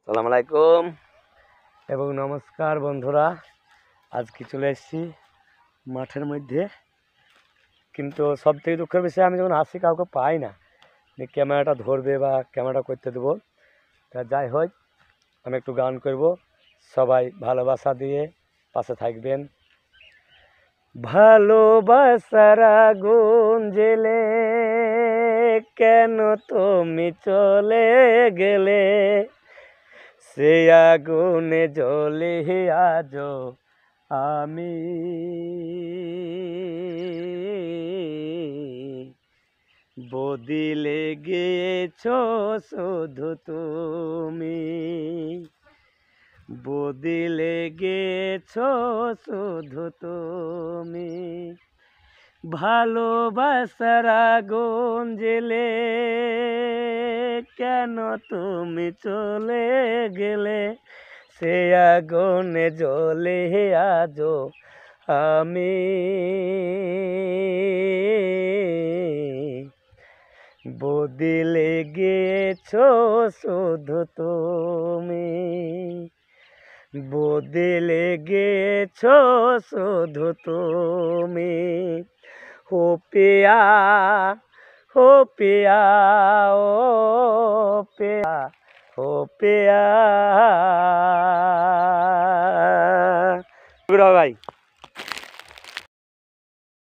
সালাম আলাইকুম এবং নমস্কার বন্ধুরা। আজকে চলে এসেছি মাঠের মধ্যে, কিন্তু সব থেকে দুঃখের বিষয় আমি যখন আসি কাউকে পাই না যে ক্যামেরাটা ধরবে বা ক্যামেরাটা করতে দেবো। তা যাই হোক, আমি একটু গান করব, সবাই ভালোবাসা দিয়ে পাশে থাকবেন। ভালোবাসার আগুন জ্বেলে কেন তুমি চলে গেলে, সে আগুনে জ্বলে আজো আমি। বদিলে গেছো শুধু তুমি, বদিলে গেছো শুধু তুমি। ভালোবাসার আগুন জ্বেলে কেন তুমি চলে গেলে, সে আগুনে জ্বলে আজো আমি। বদিলে গেছো শুধু তুমি, বদিলে গেছো শুধু তুমি। हो पिया, हो पिया, ओ पिया, हो पिया। भाई।